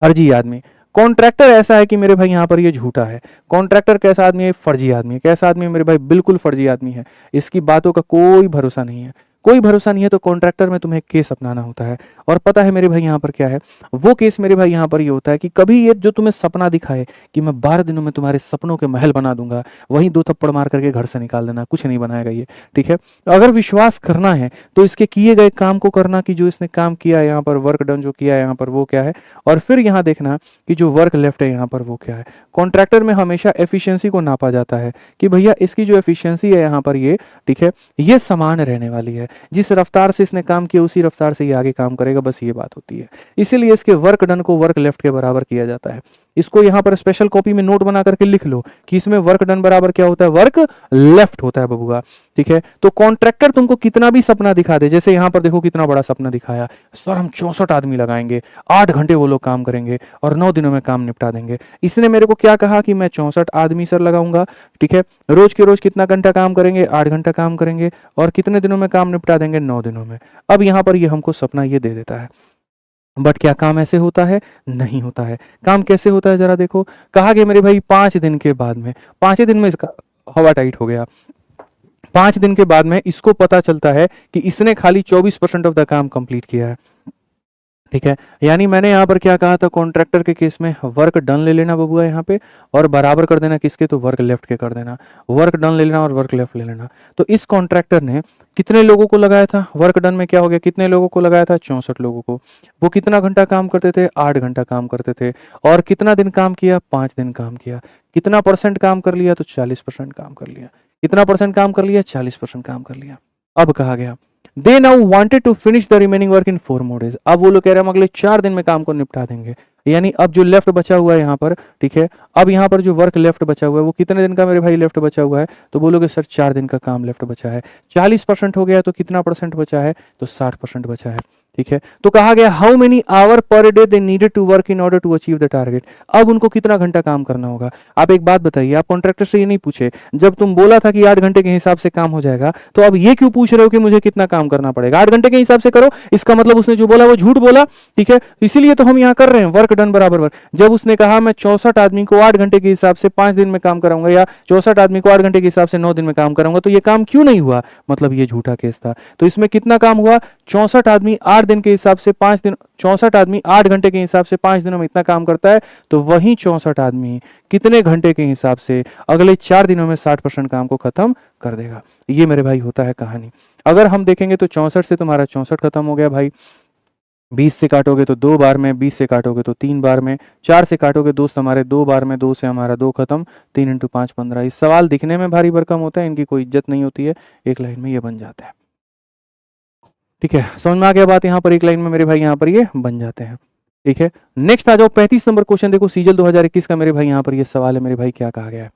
S1: फर्जी आदमी। कॉन्ट्रैक्टर ऐसा है कि मेरे भाई यहाँ पर ये झूठा है। कॉन्ट्रैक्टर कैसा आदमी है? फर्जी आदमी है। कैसा आदमी है मेरे भाई? बिल्कुल फर्जी आदमी है। इसकी बातों का कोई भरोसा नहीं है, कोई भरोसा नहीं है। तो कॉन्ट्रैक्टर में तुम्हें केस अपनाना होता है। और पता है मेरे भाई यहाँ पर क्या है? वो केस मेरे भाई यहाँ पर ये होता है कि कभी ये जो तुम्हें सपना दिखाए कि मैं 12 दिनों में तुम्हारे सपनों के महल बना दूंगा, वहीं 2 थप्पड़ मार करके घर से निकाल देना, कुछ नहीं बनाएगा ये, ठीक है? अगर विश्वास करना है तो इसके किए गए काम को करना, कि जो इसने काम किया है यहाँ पर, वर्क डन जो किया है यहाँ पर, वो क्या है, और फिर यहाँ देखना कि जो वर्क लेफ्ट है यहाँ पर वो क्या है। कॉन्ट्रैक्टर में हमेशा एफिशिएंसी को नापा जाता है कि भैया इसकी जो एफिशिएंसी है यहाँ पर, ये ठीक है, ये समान रहने वाली है। जिस रफ्तार से इसने काम किया उसी रफ्तार से ये आगे काम करेगा, बस ये बात होती है। इसीलिए इसके वर्क डन को वर्क लेफ्ट के बराबर किया जाता है। इसको यहाँ पर स्पेशल कॉपी में नोट बना करके लिख लो कि इसमें वर्क डन बराबर क्या होता है? वर्क लेफ्ट होता है बबुआ, ठीक है? तो कॉन्ट्रैक्टर तुमको कितना भी सपना दिखा दे, जैसे यहाँ पर देखो कितना बड़ा सपना दिखाया, सर हम 64 आदमी लगाएंगे, 8 घंटे वो लोग काम करेंगे और 9 दिनों में काम निपटा देंगे। इसने मेरे को क्या कहा कि मैं 64 आदमी सर लगाऊंगा, ठीक है? रोज के रोज कितना घंटा काम करेंगे? 8 घंटा काम करेंगे, और कितने दिनों में काम निपटा देंगे? 9 दिनों में। अब यहाँ पर ये हमको सपना ये दे देता है, बट क्या काम ऐसे होता है? नहीं होता है। काम कैसे होता है जरा देखो। कहा गया मेरे भाई 5 दिन के बाद में, 5 दिन में इसका हवा टाइट हो गया। 5 दिन के बाद में इसको पता चलता है कि इसने खाली 24% ऑफ द काम कंप्लीट किया है, ठीक है? यानी मैंने यहाँ पर क्या कहा था? कॉन्ट्रैक्टर के केस में वर्क डन ले लेना बबुआ यहाँ पे, और बराबर कर देना किसके? तो वर्क लेफ्ट के कर देना। वर्क डन ले लेना और वर्क लेफ्ट ले लेना। तो इस कॉन्ट्रैक्टर ने कितने लोगों को लगाया था? वर्क डन में क्या हो गया? कितने लोगों को लगाया था? 64 लोगों को। वो कितना घंटा काम करते थे? 8 घंटा काम करते थे। और कितना दिन काम किया? 5 दिन काम किया। कितना परसेंट काम कर लिया? तो 40% काम कर लिया। कितना परसेंट काम कर लिया? 40% काम कर लिया। अब कहा गया they now wanted to finish the remaining work in 4 more days। अब वो लोग कह रहे हैं हम अगले 4 दिन में काम को निपटा देंगे। यानी अब जो लेफ्ट बचा हुआ है यहाँ पर, ठीक है, अब यहाँ पर जो वर्क लेफ्ट बचा हुआ है वो कितने दिन का मेरे भाई लेफ्ट बचा हुआ है? तो बोलोगे सर 4 दिन का काम लेफ्ट बचा है। 40% हो गया तो कितना परसेंट बचा है? तो 60% बचा है, ठीक है? तो कहा गया how many hour per day they needed to work in order to achieve the target. अब उनको कितना घंटा काम करना होगा? आप एक बात बताइए, आप कॉन्ट्रैक्टर से ये नहीं पूछे, जब तुम बोला था कि 8 घंटे के हिसाब से काम हो जाएगा, तो अब ये क्यों पूछ रहे हो कि मुझे कितना काम करना पड़ेगा? 8 घंटे के हिसाब से करो, इसका मतलब उसने जो बोला वो झूठ बोला, ठीक है? इसीलिए तो हम यहाँ कर रहे हैं वर्क डन बराबर वर्क। जब उसने कहा मैं 64 आदमी को 8 घंटे के हिसाब से 5 दिन में काम कराऊंगा, या 64 आदमी को 8 घंटे के हिसाब से 9 दिन में काम कराऊंगा, तो ये काम क्यों नहीं हुआ? मतलब ये झूठा केस था। तो इसमें कितना काम हुआ? 64 आदमी 8 दिन के हिसाब से 5 दिन, 64 आदमी 8 घंटे के हिसाब से 5 दिनों में इतना काम करता है, तो वही 64 आदमी कितने घंटे के हिसाब से अगले 4 दिनों में 60% काम को खत्म कर देगा। ये मेरे भाई होता है कहानी। अगर हम देखेंगे तो 64 से तुम्हारा 64 खत्म हो गया भाई, 20 से काटोगे तो 2 बार में, 20 से काटोगे तो 3 बार में, 4 से काटोगे दोस्त हमारे 2 बार में, 2 से हमारा 2 खत्म, 3 × 5 15। इस सवाल दिखने में भारी भरकम होता है, इनकी कोई इज्जत नहीं होती है, एक लाइन में ये बन जाता है, ठीक है? समझ में आ गया बात? यहाँ पर एक लाइन में मेरे भाई यहाँ पर ये बन जाते हैं, ठीक है? नेक्स्ट आ जाओ 35 नंबर क्वेश्चन। देखो सीजल 2021 का मेरे भाई यहाँ पर ये सवाल है मेरे भाई, क्या कहा गया है?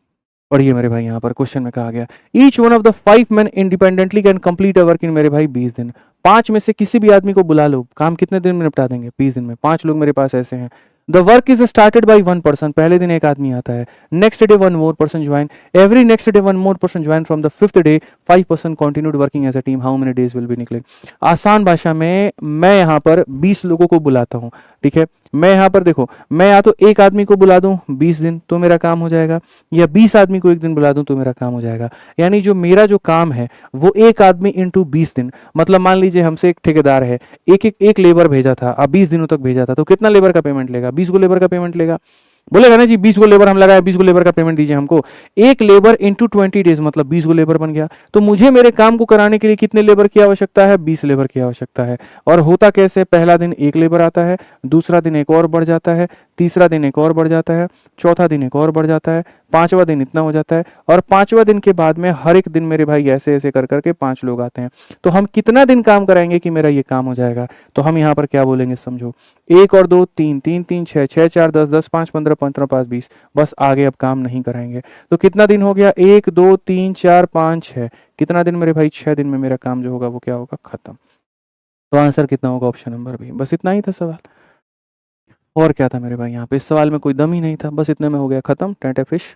S1: पढ़िए मेरे भाई, यहाँ पर क्वेश्चन में कहा गया each one of the 5 men independently can complete a work in मेरे भाई 20 दिन। 5 में से किसी भी आदमी को बुला लो, काम कितने दिन में निपटा देंगे? 20 दिन में। 5 लोग मेरे पास ऐसे हैं, the work is started by 1 person, पहले दिन एक आदमी आता है, next day 1 more person join, every next day 1 more person join, from the 5th day 5 person continued working as a team, how many days will be निकले। आसान भाषा में मैं यहाँ पर 20 लोगों को बुलाता हूँ, ठीक है। मैं यहाँ पर देखो, मैं या तो एक आदमी को बुला दूं 20 दिन तो मेरा काम हो जाएगा, या 20 आदमी को एक दिन बुला दूं तो मेरा काम हो जाएगा। यानी जो मेरा जो काम है वो एक आदमी इंटू 20 दिन, मतलब मान लीजिए हमसे एक ठेकेदार है, एक लेबर भेजा था, अब 20 दिनों तक भेजा था, तो कितना लेबर का पेमेंट लेगा? 20 को लेबर का पेमेंट लेगा, बोलेगा ना जी 20 को लेबर हम लगाए, 20 को लेबर का पेमेंट दीजिए हमको। एक लेबर इंटू 20 डेज मतलब 20 को लेबर बन गया। तो मुझे मेरे काम को कराने के लिए कितने लेबर की आवश्यकता है? 20 लेबर की आवश्यकता है। और होता कैसे, पहला दिन एक लेबर आता है, दूसरा दिन एक और बढ़ जाता है, तीसरा दिन एक और बढ़ जाता है, चौथा दिन एक और बढ़ जाता है, पांचवा दिन इतना हो जाता है, और पांचवा दिन के बाद में हर एक दिन मेरे भाई ऐसे ऐसे कर करके 5 लोग आते हैं। तो हम कितना दिन काम कराएंगे कि मेरा ये काम हो जाएगा? तो हम यहाँ पर क्या बोलेंगे समझो, 1 और 2 3, 3 3 6, 6 4 10, 10 5 15, 15 5 20, बस आगे अब काम नहीं कराएंगे। तो कितना दिन हो गया? 1 2 3 4 5 6, कितना दिन मेरे भाई? 6 दिन में मेरा काम जो होगा वो क्या होगा? खत्म। तो आंसर कितना होगा? Option number B. बस इतना ही था सवाल, और क्या था मेरे भाई? यहाँ पे इस सवाल में कोई दम ही नहीं था, बस इतने में हो गया खत्म, टेंटे फिश।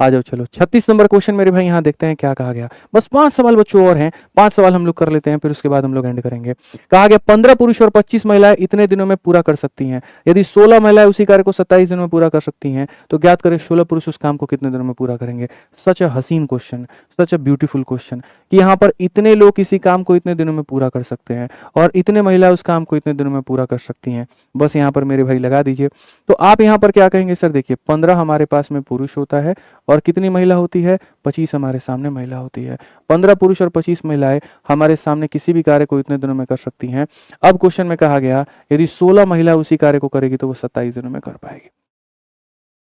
S1: आ जाओ चलो 36 नंबर क्वेश्चन मेरे भाई, यहाँ देखते हैं क्या कहा गया। बस 5 सवाल बच्चों और हैं, 5 सवाल हम लोग कर लेते हैं, फिर उसके बाद हम लोग एंड करेंगे। कहा गया 15 पुरुष और 25 महिलाएं इतने दिनों में पूरा कर सकती हैं। यदि 16 महिलाएं उसी कार्य को 27 दिनों में पूरा कर सकती हैं तो ज्ञात करें 16 पुरुष उस काम को कितने दिनों में पूरा करेंगे। सच अ हसीन question, such a beautiful question कि यहाँ पर इतने लोग किसी काम को इतने दिनों में पूरा कर सकते हैं और इतने महिला उस काम को इतने दिनों में पूरा कर सकती हैं। बस यहाँ पर मेरे भाई लगा दीजिए। तो आप यहाँ पर क्या कहेंगे? सर देखिए 15 हमारे पास में पुरुष होता है और कितनी महिला होती है? 25 हमारे सामने महिला होती है। 15 पुरुष और 25 महिलाएं हमारे सामने किसी भी कार्य को इतने दिनों में कर सकती हैं। अब क्वेश्चन में कहा गया यदि 16 महिला उसी कार्य को करेगी तो वो 27 दिनों में कर पाएगी।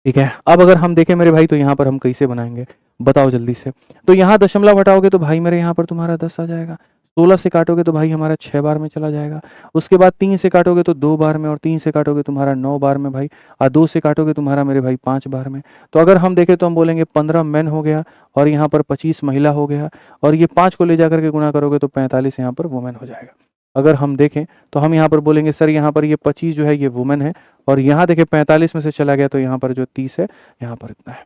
S1: ठीक है, अब अगर हम देखें मेरे भाई तो यहाँ पर हम कैसे बनाएंगे बताओ जल्दी से। तो यहाँ दशमलव हटाओगे तो भाई मेरे यहाँ पर तुम्हारा 10 आ जाएगा, 16 से काटोगे तो भाई हमारा 6 बार में चला जाएगा, उसके बाद 3 से काटोगे तो 2 बार में, और 3 से काटोगे तुम्हारा 9 बार में भाई, और 2 से काटोगे तुम्हारा मेरे भाई 5 बार में। तो अगर हम देखें तो हम बोलेंगे 15 मैन हो गया और यहाँ पर 25 महिला हो गया, और ये 5 को ले जाकर के गुणा करोगे तो 45 यहाँ पर वुमेन हो जाएगा। अगर हम देखें तो हम यहाँ पर बोलेंगे सर यहाँ पर ये 25 जो है ये वुमेन है, और यहाँ देखें 45 में से चला गया तो यहाँ पर जो 30 है यहाँ पर इतना है।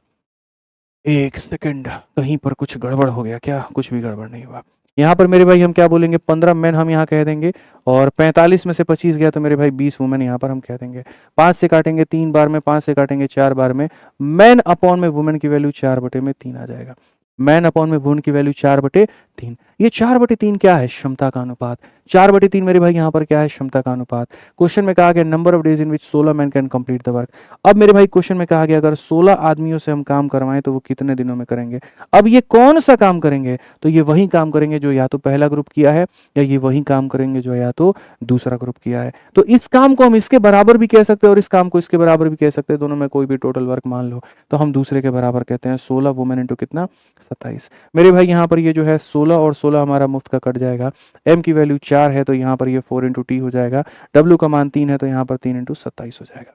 S1: एक सेकंड, कहीं पर कुछ गड़बड़ हो गया क्या? कुछ भी गड़बड़ नहीं हुआ। यहाँ पर मेरे भाई हम क्या बोलेंगे? 15 मैन हम यहाँ कह देंगे, और 45 में से 25 गया तो मेरे भाई 20 वुमेन यहाँ पर हम कह देंगे। 5 से काटेंगे 3 बार में, 5 से काटेंगे 4 बार में, मैन अपॉन में वुमेन की वैल्यू 4/3 आ जाएगा। मैन अपॉन में वुमेन की वैल्यू 4/3। ये 4/3 क्या है? क्षमता का अनुपात। 4/3 मेरे भाई यहाँ पर क्या है? क्षमता का अनुपात। क्वेश्चन में कहा गया number of days in which 16 man can complete the work. अब मेरे भाई क्वेश्चन में कहा गया अगर 16 आदमियों से हम काम करवाएं तो वो कितने दिनों में करेंगे। अब ये कौन सा काम करेंगे? तो ये वही काम करेंगे जो या तो पहला ग्रुप किया है, या ये वही काम करेंगे जो या तो दूसरा ग्रुप किया है। तो इस काम को हम इसके बराबर भी कह सकते हैं और इस काम को इसके बराबर भी कह सकते हैं, दोनों में कोई भी टोटल वर्क मान लो तो हम दूसरे के बराबर कहते हैं। 16 वुमेन इंटू कितना? 27। मेरे भाई यहाँ पर ये जो है 16 और 16 हमारा मुफ्त का कट जाएगा। एम की वैल्यू 4 है तो यहाँ पर ये 4 इंटू टी हो जाएगा। डब्ल्यू का मान 3 है तो यहाँ पर 3 इंटू 27 हो जाएगा।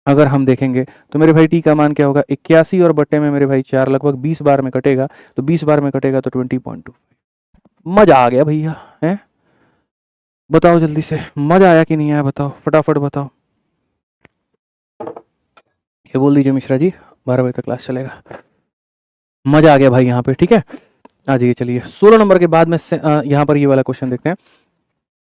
S1: अगर हम देखेंगे तो मेरे भाई टी का मान क्या होगा? 81 और बट्टे में मेरे भाई 4 लगभग 20 बार में कटेगा, तो 20 बार में कटेगा तो 20.2। मजा आ गया भैया, है? बताओ जल्दी से, मजा आया कि नहीं आया? बताओ फटाफट बताओ। ये बोल दीजिए मिश्रा जी 12 बजे तक क्लास चलेगा। मजा आ गया भाई यहाँ पे, ठीक है। आ जाइए चलिए 16 नंबर के बाद में यहाँ पर ये वाला क्वेश्चन देखते हैं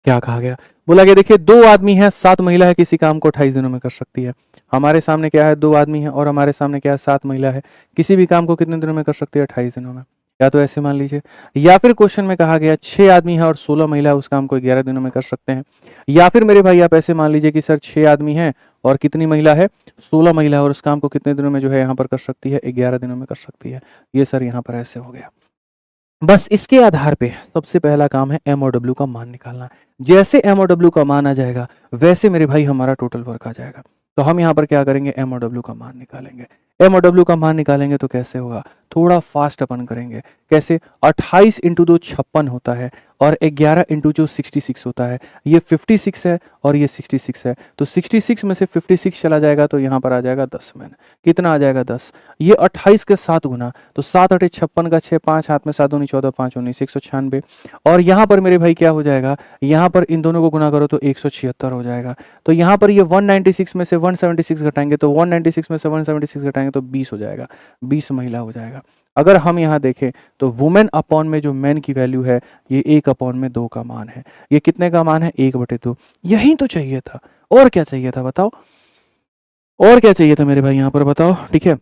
S1: क्या कहा गया। बोला गया देखिए 2 आदमी है 7 महिला है, किसी काम को 28 दिनों में कर सकती है। हमारे सामने क्या है? 2 आदमी है और हमारे सामने क्या है? 7 महिला है, किसी भी काम को कितने दिनों में कर सकती है? 28 दिनों में। या तो ऐसे मान लीजिए, या फिर क्वेश्चन में कहा गया 6 आदमी है और 16 महिला उस काम को 11 दिनों में कर सकते हैं। या फिर मेरे भाई आप ऐसे मान लीजिए कि सर 6 आदमी है और कितनी महिला है? 16 महिला है, और उस काम को कितने दिनों में जो है यहाँ पर कर सकती है? 11 दिनों में कर सकती है। ये सर यहाँ पर ऐसे हो गया। बस इसके आधार पे सबसे पहला काम है एम और डब्ल्यू का मान निकालना। जैसे एम और डब्ल्यू का मान आ जाएगा वैसे मेरे भाई हमारा टोटल वर्क आ जाएगा। तो हम यहाँ पर क्या करेंगे? एम और डब्ल्यू का मान निकालेंगे। एम और डब्ल्यू का मान निकालेंगे तो कैसे होगा? थोड़ा फास्ट अपन करेंगे। कैसे? 28 इंटू 2 56 होता है और 11 इंटू जो 66 होता है। ये 56 है और ये 66 है, तो 66 में से 56 चला जाएगा तो यहाँ पर आ जाएगा 10 मैन। कितना आ जाएगा? 10। ये 28 के 7 गुना, तो 7 8 56 का 6, 5 हाथ में 7 दूनी 14, 5 19 196। और यहाँ पर मेरे भाई क्या हो जाएगा? यहाँ पर इन दोनों को गुना करो तो 176 हो जाएगा। तो यहाँ पर ये 196 में से 176 घटाएंगे तो 196 में से 176 घटाएंगे तो 20 हो जाएगा, 20 महिला हो जाएगा। अगर हम यहाँ देखें तो वुमेन अपॉन में जो मैन की वैल्यू है ये 1/2 का मान है। ये कितने का मान है? 1/2। यही तो चाहिए था, और क्या चाहिए था बताओ? और क्या चाहिए था मेरे भाई यहाँ पर बताओ? ठीक है,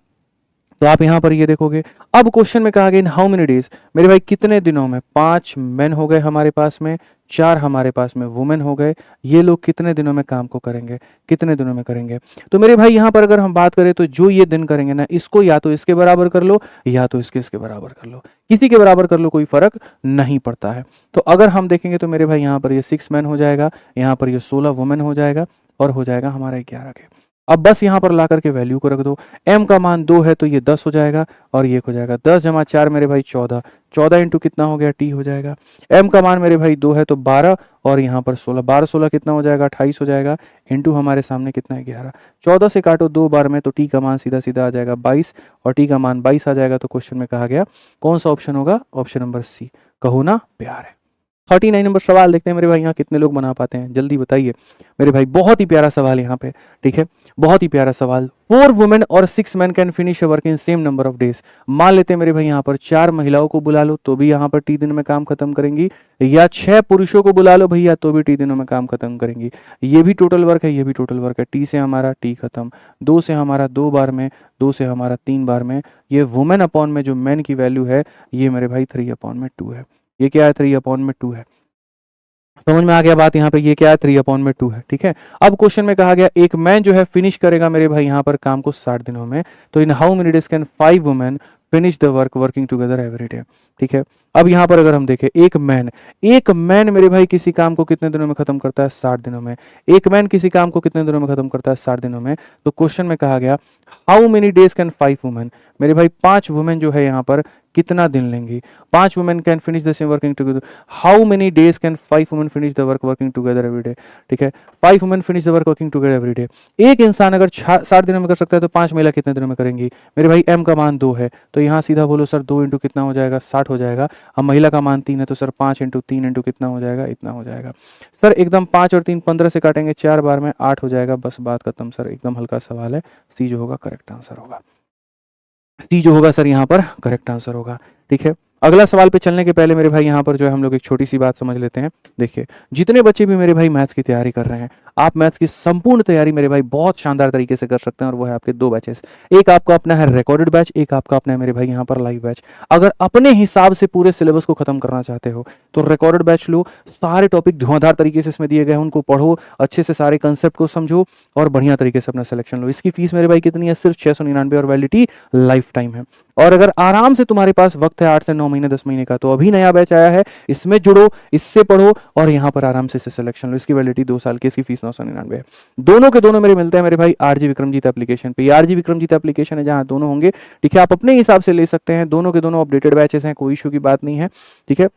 S1: तो आप यहाँ पर ये देखोगे। अब क्वेश्चन में कहा गया इन हाउ मेनी डेज, मेरे भाई कितने दिनों में? 5 मेन हो गए हमारे पास में, 4 हमारे पास में वुमेन हो गए। ये लोग कितने दिनों में काम को करेंगे? कितने दिनों में करेंगे? तो मेरे भाई यहाँ पर अगर हम बात करें तो जो ये दिन करेंगे ना, इसको या तो इसके बराबर कर लो या तो इसके बराबर कर लो, किसी के बराबर कर लो, कोई फर्क नहीं पड़ता है। तो अगर हम देखेंगे तो मेरे भाई यहाँ पर ये 6 मैन हो जाएगा, यहाँ पर ये 16 वुमेन हो जाएगा और हो जाएगा हमारा 11 के। अब बस यहाँ पर ला करके वैल्यू को रख दो। m का मान 2 है तो ये 10 हो जाएगा और ये हो जाएगा 10 जमा 4 मेरे भाई 14, 14 इंटू कितना हो गया? t हो जाएगा। m का मान मेरे भाई 2 है तो 12 और यहाँ पर 16, 12 16 कितना हो जाएगा? 28 हो जाएगा। इंटू हमारे सामने कितना है? 11। 14 से काटो 2 बार में तो t का मान सीधा सीधा आ जाएगा 22 और t का मान 22 आ जाएगा। तो क्वेश्चन में कहा गया कौन सा ऑप्शन होगा? Option number C. कहो ना प्यार है। 39 नंबर सवाल देखते हैं मेरे भाई, यहाँ कितने लोग बना पाते हैं, जल्दी बताइए मेरे भाई। बहुत ही प्यारा सवाल यहाँ पे, ठीक है, बहुत ही प्यारा सवाल। 4 वुमेन और 6 man can finish work in same number of days. मान लेते हैं मेरे भाई यहाँ पर 4 महिलाओं को बुला लो तो भी यहाँ पर टी दिन में काम खत्म करेंगी, या 6 पुरुषों को बुला लो भैया तो भी टी दिनों में काम खत्म करेंगी। ये भी टोटल वर्क है, ये भी टोटल वर्क है। टी से हमारा टी खत्म, 2 से हमारा 2 बार में, 2 से हमारा 3 बार में। ये वुमेन अपॉन में जो मैन की वैल्यू है ये मेरे भाई 3/2 है। ये क्या है? 3/2 है। समझ में आ गया बात यहाँ पे? ये क्या है? 3/2 है, ठीक है। अब क्वेश्चन में कहा गया एक मैन जो है फिनिश करेगा मेरे भाई यहाँ पर काम को 60 दिनों में, तो in how many days can 5 women finish the work working together every day, ठीक है। अब यहाँ पर अगर हम देखें एक मैन मेरे भाई किसी काम को कितने दिनों में खत्म करता है? 60 दिनों में। एक मैन किसी काम को कितने दिनों में खत्म करता है? 60 दिनों में। तो क्वेश्चन में कहा गया how many days can 5 women, मेरे भाई 5 वुमेन जो है यहाँ पर कितना दिन लेंगी? 5 women can finish the same working together. How many days can 5 women finish the work working together every day, ठीक है। 5 women finish the work working together every day. एक इंसान अगर 60 दिनों में कर सकता है तो 5 महिला कितने दिनों में करेंगी? मेरे भाई m का मान 2 है तो यहाँ सीधा बोलो सर 2 इंटू कितना हो जाएगा? 60 हो जाएगा। अब महिला का मान 3 है तो सर 5 इंटू 3 इंटू कितना हो जाएगा? इतना हो जाएगा। सर एकदम 5 और 3 15 से काटेंगे 4 बार में 8 हो जाएगा। बस बात खत्म सर, एकदम हल्का सवाल है। सी जो होगा करेक्ट आंसर होगा, सी जो होगा सर यहाँ पर करेक्ट आंसर होगा, ठीक है। अगला सवाल पे चलने के पहले मेरे भाई यहाँ पर जो है हम लोग एक छोटी सी बात समझ लेते हैं। देखिए जितने बच्चे भी मेरे भाई मैथ्स की तैयारी कर रहे हैं, आप मैथ्स की संपूर्ण तैयारी मेरे भाई बहुत शानदार तरीके से कर सकते हैं, और वो है आपके 2 बैचेस। एक आपका अपना है रिकॉर्डेड बैच, एक आपका अपना है मेरे भाई यहाँ पर लाइव बैच। अगर अपने हिसाब से पूरे सिलेबस को खत्म करना चाहते हो तो रिकॉर्डेड बैच लो, सारे टॉपिक धुआंधार तरीके से इसमें दिए गए हैं, उनको पढ़ो, अच्छे से सारे कंसेप्ट को समझो और बढ़िया तरीके से अपना सिलेक्शन लो। इसकी फीस मेरे भाई कितनी है? सिर्फ 699 और वैलिडिटी लाइफ टाइम है। और अगर आराम से तुम्हारे पास वक्त है 8 से 9 महीने 10 महीने का, तो अभी नया बैच आया है, इसमें जुड़ो, इससे पढ़ो और यहाँ पर आराम से सिलेक्शन लो। इसकी वैलिडिटी 2 साल की, इसकी फीस 999 है। दोनों के दोनों मेरे मिलते हैं मेरे भाई आरजी विक्रमजीत एप्लीकेशन पे। आरजी विक्रमजीत एप्लीकेशन है जहाँ दोनों होंगे, ठीक है। आप अपने हिसाब से ले सकते हैं, दोनों के दोनों अपडेटेड बैचेस हैं, कोई इशू की बात नहीं है, ठीक है।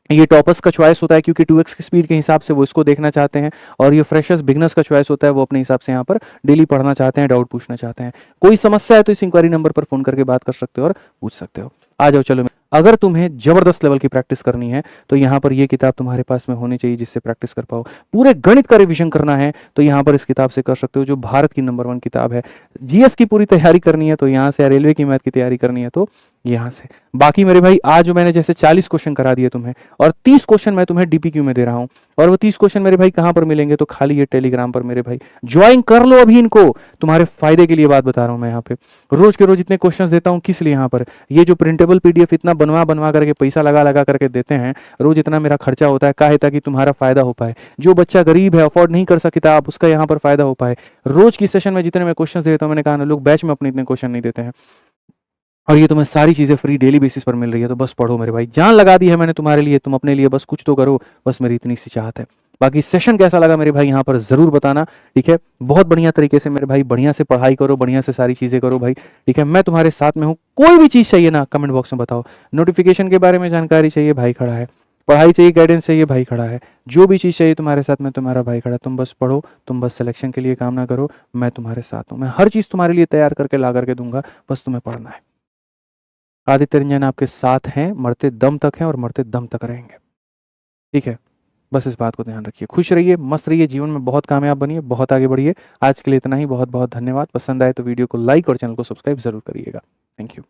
S1: ये टॉपर्स का चॉइस होता है क्योंकि 2x की स्पीड के हिसाब से वो इसको देखना चाहते हैं, और ये फ्रेशर्स बिगनर्स का चॉइस होता है, वो अपने हिसाब से यहाँ पर डेली पढ़ना चाहते हैं, डाउट पूछना चाहते हैं। कोई समस्या है तो इस इंक्वायरी नंबर पर फोन करके बात कर सकते हो और पूछ सकते हो। आ जाओ चलो। अगर तुम्हें जबरदस्त लेवल की प्रैक्टिस करनी है तो यहाँ पर ये किताब तुम्हारे पास में होनी चाहिए जिससे प्रैक्टिस कर पाओ। पूरे गणित का रिवीजन करना है तो यहाँ पर इस किताब से कर सकते हो, जो भारत की नंबर 1 किताब है। जीएस की पूरी तैयारी करनी है तो यहाँ से, रेलवे की मैथ की तैयारी करनी है तो यहाँ से। बाकी मेरे भाई आज मैंने जैसे 40 क्वेश्चन करा दिए तुम्हें, और 30 क्वेश्चन मैं तुम्हें डीपीक्यू में दे रहा हूँ, और वो 30 क्वेश्चन मेरे भाई कहाँ पर मिलेंगे? तो खाली ये टेलीग्राम पर मेरे भाई ज्वाइन कर लो अभी इनको, तुम्हारे फायदे के लिए बात बता रहा हूँ मैं यहाँ पे। रोज के रोज इतने क्वेश्चन देता हूँ, किस लिए? यहाँ पर ये जो प्रिंटेबल पीडीएफ इतना बनवा करके पैसा लगा करके देते हैं, रोज इतना मेरा खर्चा होता है, काहे ताकि तुम्हारा फायदा हो पाए। जो बच्चा गरीब है, अफोर्ड नहीं कर सकता, आप उसका यहाँ पर फायदा हो पाए। रोज की सेशन में जितने मैं क्वेश्चन देता हूँ, मैंने कहा ना, लोग बैच में अपने इतने क्वेश्चन नहीं देते हैं, और ये तुम्हें सारी चीजें फ्री डेली बेसिस पर मिल रही है। तो बस पढ़ो मेरे भाई, जान लगा दी है मैंने तुम्हारे लिए, तुम अपने लिए बस कुछ तो करो, बस मेरी इतनी सी चाहत है। बाकी सेशन कैसा लगा मेरे भाई यहाँ पर ज़रूर बताना, ठीक है। बहुत बढ़िया तरीके से मेरे भाई बढ़िया से पढ़ाई करो, बढ़िया से सारी चीज़ें करो भाई, ठीक है। मैं तुम्हारे साथ में हूँ, कोई भी चीज़ चाहिए ना कमेंट बॉक्स में बताओ, नोटिफिकेशन के बारे में जानकारी चाहिए भाई खड़ा है, पढ़ाई चाहिए, गाइडेंस चाहिए भाई खड़ा है, जो भी चीज़ चाहिए तुम्हारे साथ में तुम्हारा भाई खड़ा है। तुम बस पढ़ो, तुम बस सिलेक्शन के लिए काम ना करो, मैं तुम्हारे साथ हूँ, मैं हर चीज़ तुम्हारे लिए तैयार करके ला करके दूंगा, बस तुम्हें पढ़ना है। आदित्य रंजन आपके साथ हैं, मरते दम तक हैं और मरते दम तक रहेंगे, ठीक है। बस इस बात को ध्यान रखिए, खुश रहिए, मस्त रहिए, जीवन में बहुत कामयाब बनिए, बहुत आगे बढ़िए। आज के लिए इतना ही, बहुत बहुत धन्यवाद। पसंद आए तो वीडियो को लाइक और चैनल को सब्सक्राइब जरूर करिएगा। Thank you.